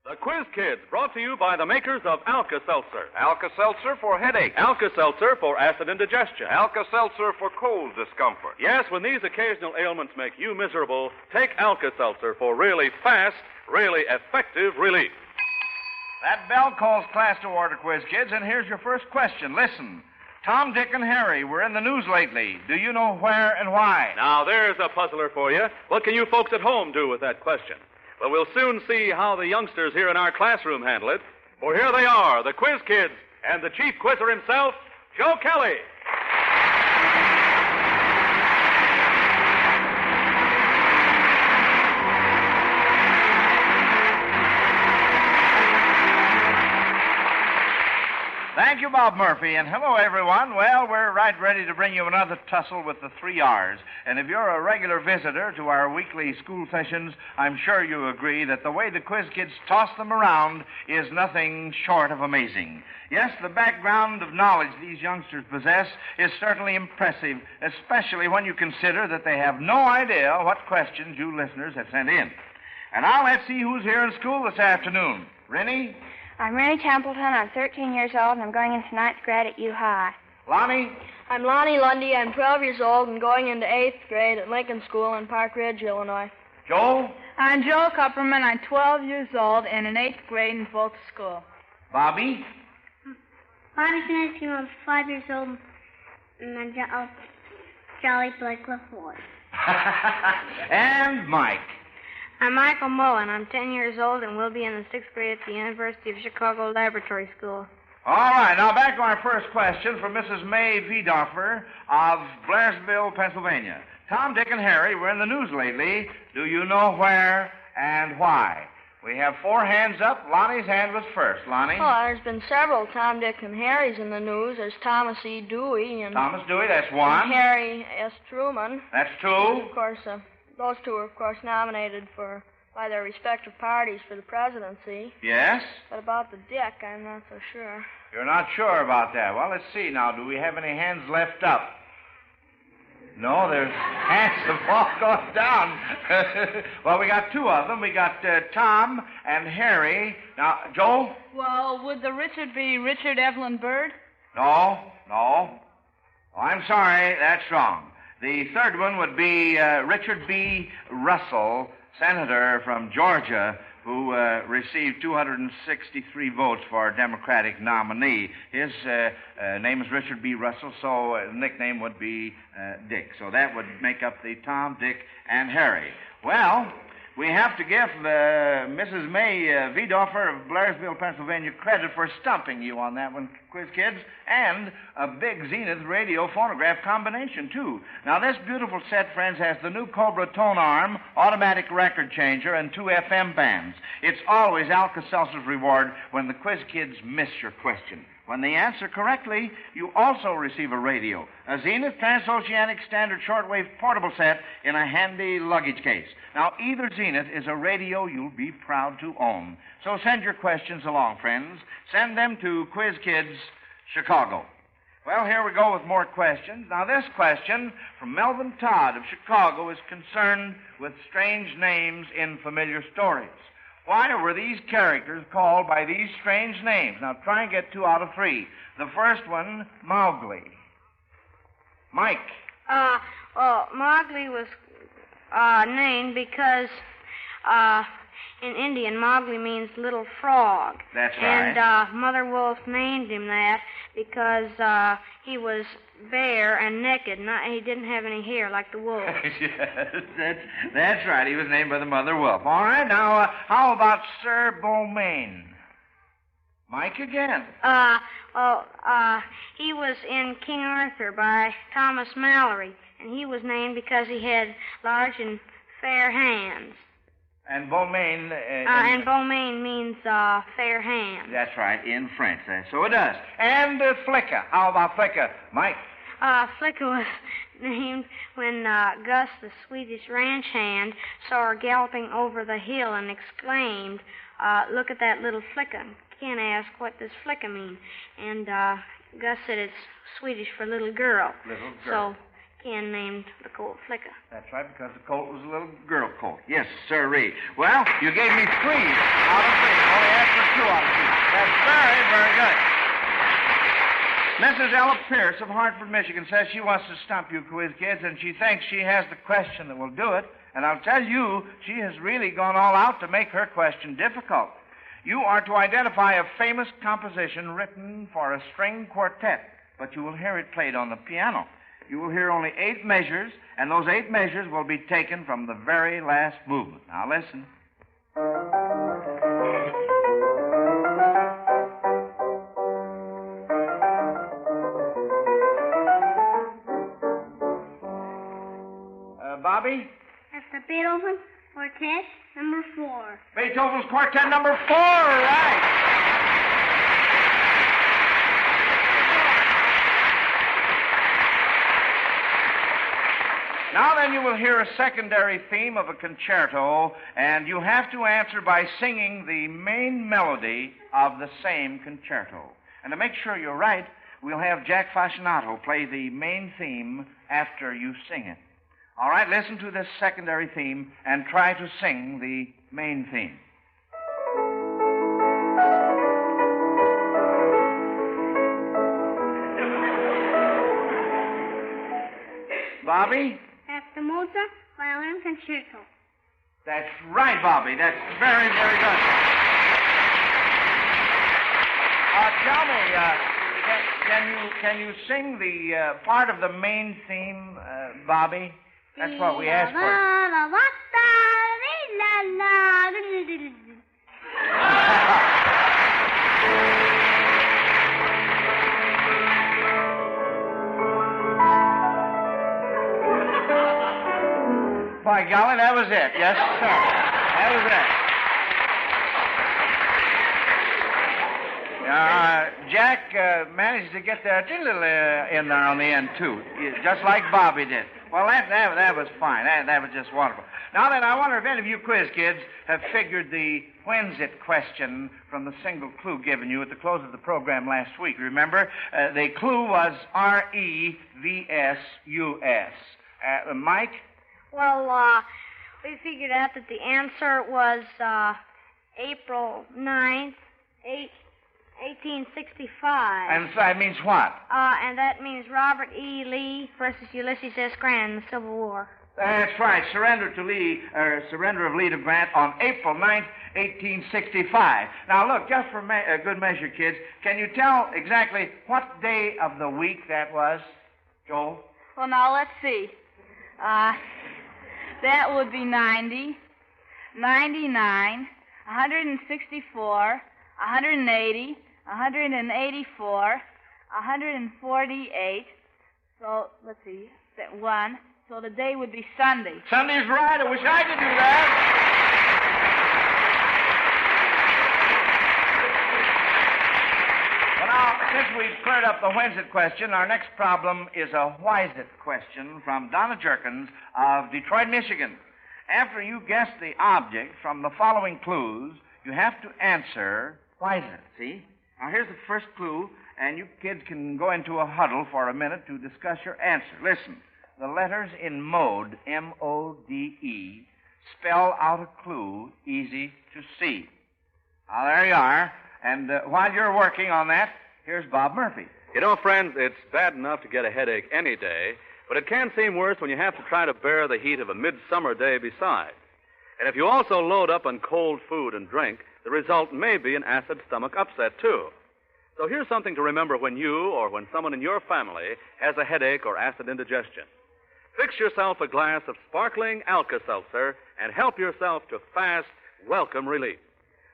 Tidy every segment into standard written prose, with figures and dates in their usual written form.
The Quiz Kids, brought to you by the makers of Alka-Seltzer. Alka-Seltzer for headache. Alka-Seltzer for acid indigestion. Alka-Seltzer for cold discomfort. Yes, when these occasional ailments make you miserable, take Alka-Seltzer for really fast, really effective relief. That bell calls class to order, Quiz Kids, and here's your first question. Listen. Tom, Dick, and Harry were in the news lately. Do you know where and why? Now, there's a puzzler for you. What can you folks at home do with that question? Well, we'll soon see how the youngsters here in our classroom handle it. For here they are, the Quiz Kids, and the chief quizzer himself, Joe Kelly. Thank you, Bob Murphy, and hello, everyone. Well, we're right ready to bring you another tussle with the 3 R's. And if you're a regular visitor to our weekly school sessions, I'm sure you agree that the way the Quiz Kids toss them around is nothing short of amazing. Yes, the background of knowledge these youngsters possess is certainly impressive, especially when you consider that they have no idea what questions you listeners have sent in. And now let's see who's here in school this afternoon. Rennie? I'm Rennie Templeton. I'm 13 years old, and I'm going into 9th grade at U High. Lonnie? I'm Lonnie Lundy. I'm 12 years old and going into 8th grade at Lincoln School in Park Ridge, Illinois. Joe? I'm Joe Kupperman. I'm 12 years old and in 8th grade in Fulton School. Bobby? Bobby Finsky. I'm 5 years old, and I'm Jolly Blake LaFord. And Mike? I'm Michael Mullen. I'm 10 years old and will be in the 6th grade at the University of Chicago Laboratory School. All right, now back to our first question from Mrs. May Wiedoffer of Blairsville, Pennsylvania. Tom, Dick, and Harry were in the news lately. Do you know where and why? We have 4 hands up. Lonnie's hand was first. Lonnie? Oh, there's been several Tom, Dick, and Harrys in the news. There's Thomas E. Dewey and... Thomas Dewey, that's one. And Harry S. Truman. That's 2. Of course, those 2 are, of course, nominated by their respective parties for the presidency. Yes? But about the Dick, I'm not so sure. You're not sure about that. Well, let's see now. Do we have any hands left up? No, there's hands have all gone down. Well, we got 2 of them. We got Tom and Harry. Now, Joe? Well, would the Richard be Richard Evelyn Byrd? No. Oh, I'm sorry. That's wrong. The third one would be Richard B. Russell, senator from Georgia, who received 263 votes for our Democratic nominee. His name is Richard B. Russell, so the nickname would be Dick. So that would make up the Tom, Dick, and Harry. Well, we have to give Mrs. May Wiedoffer of Blairsville, Pennsylvania, credit for stumping you on that one, Quiz Kids, and a big Zenith radio phonograph combination, too. Now, this beautiful set, friends, has the new Cobra tone arm, automatic record changer, and 2 FM bands. It's always Alka-Seltzer's reward when the Quiz Kids miss your question. When they answer correctly, you also receive a radio, a Zenith Transoceanic Standard Shortwave portable set in a handy luggage case. Now, either Zenith is a radio you'll be proud to own. So send your questions along, friends. Send them to Quiz Kids, Chicago. Well, here we go with more questions. Now, this question from Melvin Todd of Chicago is concerned with strange names in familiar stories. Why were these characters called by these strange names? Now, try and get 2 out of 3. The first one, Mowgli. Mike. Mowgli was named because in Indian, Mowgli means little frog. That's right. And Mother Wolf named him that because he was bare and naked. He didn't have any hair like the wolf. Yes, that's right. He was named by the Mother Wolf. All right, now, how about Sir Beaumains? Mike again. He was in King Arthur by Thomas Mallory, and he was named because he had large and fair hands. And Beaumains... and Beaumains means fair hands. That's right, in French. So it does. And Flicka. How about Flicka? Mike? Flicka was named when Gus, the Swedish ranch hand, saw her galloping over the hill and exclaimed, look at that little Flicka. Ken asked, what does Flicka mean? And Gus said it's Swedish for little girl. Little girl. So Ken named the colt Flicka. That's right, because the colt was a little girl colt. Yes, sirree. Well, you gave me 3 out of 3. very good. Mrs. Ella Pierce of Hartford, Michigan says she wants to stump you quiz kids, and she thinks she has the question that will do it. And I'll tell you, she has really gone all out to make her question difficult. You are to identify a famous composition written for a string quartet, but you will hear it played on the piano. You will hear only 8 measures, and those 8 measures will be taken from the very last movement. Now listen. Bobby? That's the Beethoven Quartet number 4. Beethoven's Quartet number 4, right. Now then, you will hear a secondary theme of a concerto, and you have to answer by singing the main melody of the same concerto. And to make sure you're right, we'll have Jack Fascinato play the main theme after you sing it. All right, listen to this secondary theme and try to sing the main theme. Bobby? That's the Mozart Violin Concerto. That's right, Bobby. That's very, very good. Tell me, can you sing the part of the main theme, Bobby? That's what we asked for. By golly, that was it. Yes, sir. That was it. Jack managed to get that little in there on the end, too, just like Bobby did. Well, that was fine. That was just wonderful. Now then, I wonder if any of you quiz kids have figured the when's it question from the single clue given you at the close of the program last week. Remember, the clue was REVSUS. Mike? Well, we figured out that the answer was April 9th, 1865. And so that means what? And that means Robert E. Lee versus Ulysses S. Grant in the Civil War. That's right. Surrender of Lee to Grant on April 9th, 1865. Now, look, just for a good measure, kids, can you tell exactly what day of the week that was, Joel? Well, now, let's see. That would be 90, 99, 164, 180, 184, 148. So, let's see, that 1. So the day would be Sunday. Sunday's right. I wish I could do that. Well, now, since we've cleared up the when's it question, our next problem is a why's it question from Donna Jerkins of Detroit, Michigan. After you guess the object from the following clues, you have to answer why's it, see? Now, here's the first clue, and you kids can go into a huddle for a minute to discuss your answer. Listen. The letters in mode, M-O-D-E, spell out a clue easy to see. Now, there you are. And while you're working on that, here's Bob Murphy. You know, friends, it's bad enough to get a headache any day, but it can seem worse when you have to try to bear the heat of a midsummer day besides. And if you also load up on cold food and drink, the result may be an acid stomach upset, too. So here's something to remember when you or when someone in your family has a headache or acid indigestion. Fix yourself a glass of sparkling Alka-Seltzer and help yourself to fast, welcome relief.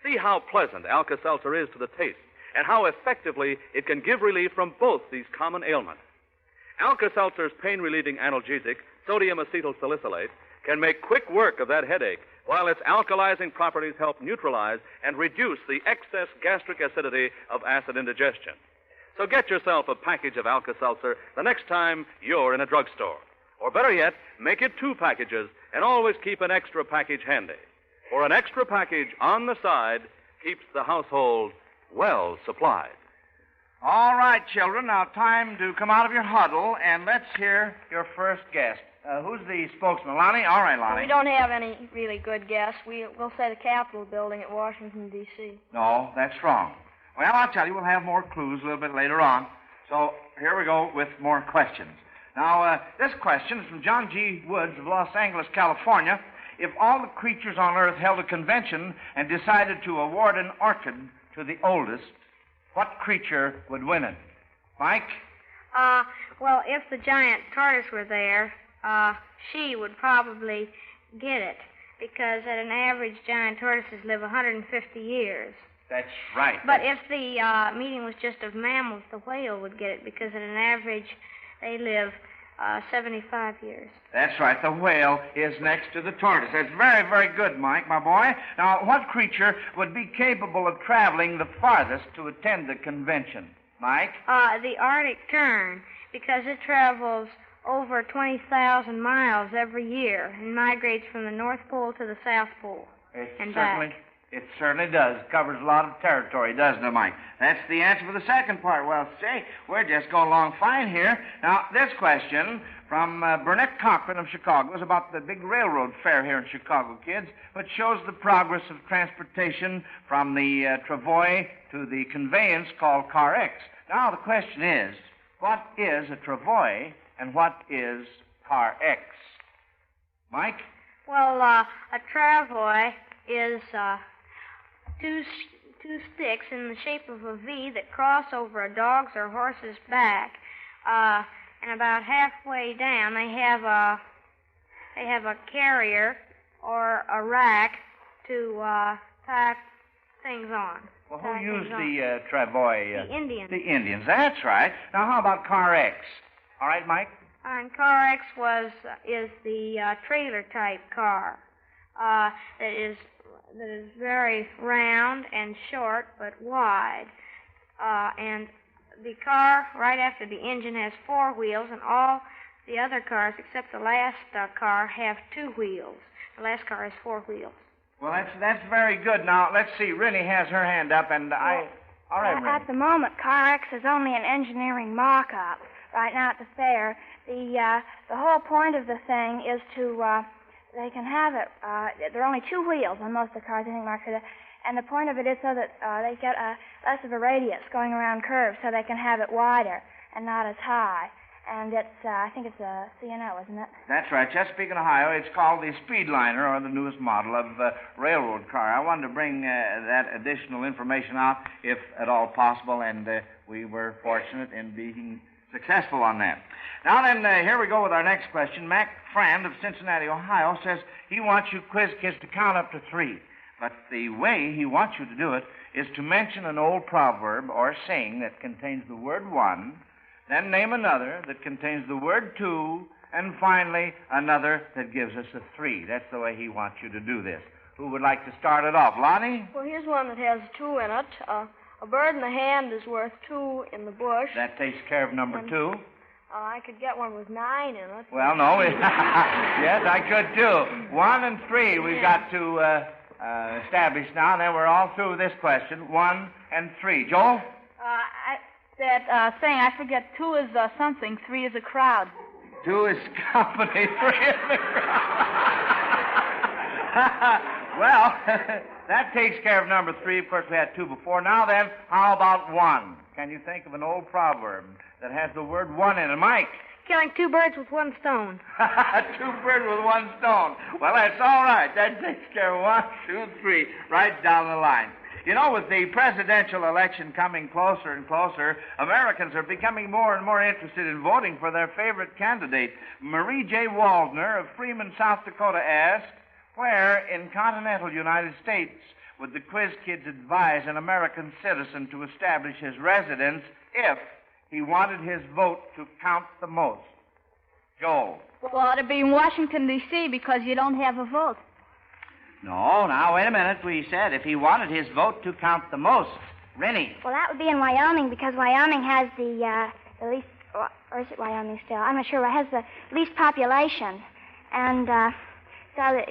See how pleasant Alka-Seltzer is to the taste and how effectively it can give relief from both these common ailments. Alka-Seltzer's pain-relieving analgesic, sodium acetylsalicylate, can make quick work of that headache, while its alkalizing properties help neutralize and reduce the excess gastric acidity of acid indigestion. So get yourself a package of Alka-Seltzer the next time you're in a drugstore. Or better yet, make it 2 packages and always keep an extra package handy. For an extra package on the side keeps the household well supplied. All right, children, now time to come out of your huddle, and let's hear your first guest. Who's the spokesman? Lonnie? All right, Lonnie. We don't have any really good guests. We'll say the Capitol building at Washington, D.C. No, that's wrong. Well, I'll tell you, we'll have more clues a little bit later on. So here we go with more questions. Now, this question is from John G. Woods of Los Angeles, California. If all the creatures on Earth held a convention and decided to award an orchid to the oldest, what creature would win it? Mike? Well, if the giant tortoise were there, she would probably get it, because at an average, giant tortoises live 150 years. That's right. But if the meeting was just of mammals, the whale would get it, because at an average, they live 75 years. That's right. The whale is next to the tortoise. That's very, very good, Mike, my boy. Now, what creature would be capable of traveling the farthest to attend the convention? Mike? The Arctic tern, because it travels over 20,000 miles every year and migrates from the North Pole to the South Pole and back. It certainly does. Covers a lot of territory, doesn't it, Mike? That's the answer for the second part. Well, say, we're just going along fine here. Now, this question from Burnett Cochran of Chicago is about the big railroad fair here in Chicago, kids, which shows the progress of transportation from the travoy to the conveyance called Car X. Now, the question is, what is a travoy and what is Car X? Mike? Well, a travoy is two sticks in the shape of a V that cross over a dog's or horse's back, and about halfway down they have a carrier or a rack to tie things on. Well, who used the travoy? The Indians. The Indians, that's right. Now, how about Car X? All right, Mike? And Car X is the trailer type car that is very round and short but wide. And the car right after the engine has 4 wheels, and all the other cars except the last car have 2 wheels. The last car has 4 wheels. Well, that's very good. Now, let's see. Rennie has her hand up, and all right, Rennie. At the moment, Car X is only an engineering mock-up. Right now at the fair, the whole point of the thing is to they can have it. There are only 2 wheels on most of the cars, I think, Mark said. And the point of it is so that they get less of a radius going around curves, so they can have it wider and not as high. And it's, I think it's a C&O, isn't it? That's right. Chesapeake and Ohio. It's called the Speedliner, or the newest model of railroad car. I wanted to bring that additional information out, if at all possible, and we were fortunate in being successful on that. Now then, here we go with our next question. Mac Frand of Cincinnati, Ohio, says he wants you quiz kids to count up to 3. But the way he wants you to do it is to mention an old proverb or saying that contains the word 1, then name another that contains the word 2, and finally another that gives us a 3. That's the way he wants you to do this. Who would like to start it off? Lonnie? Well, here's one that has 2 in it. A bird in the hand is worth 2 in the bush. That takes care of number 2. I could get one with 9 in it. Well, no. Yes, I could too. 1 and 3 we've got to establish now, and then we're all through this question. 1 and 3. Joel? That saying, I forget, 2 is something, 3 is a crowd. 2 is company, 3 is the crowd. Well, that takes care of number 3. Of course, we had 2 before. Now then, how about 1? Can you think of an old proverb that has the word 1 in it? Mike? Killing 2 birds with 1 stone. 2 birds with 1 stone. Well, that's all right. That takes care of 1, 2, 3, right down the line. You know, with the presidential election coming closer and closer, Americans are becoming more and more interested in voting for their favorite candidate. Marie J. Waldner of Freeman, South Dakota asked, where in continental United States would the quiz kids advise an American citizen to establish his residence if he wanted his vote to count the most? Joel? Well, it'd be in Washington, D.C., because you don't have a vote. No, now, wait a minute. We said if he wanted his vote to count the most. Rennie? Well, that would be in Wyoming, because Wyoming has the least, or is it Wyoming still? I'm not sure. It has the least population. And so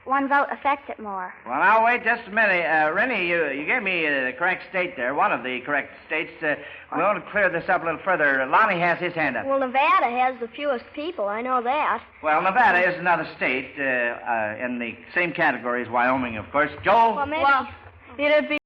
one vote affects it more. Well, now, wait just a minute. Rennie, you gave me the correct state there, one of the correct states. We want to clear this up a little further. Lonnie has his hand up. Well, Nevada has the fewest people. I know that. Well, Nevada is another state in the same category as Wyoming, of course. Joel? Well, maybe... Well, it'd be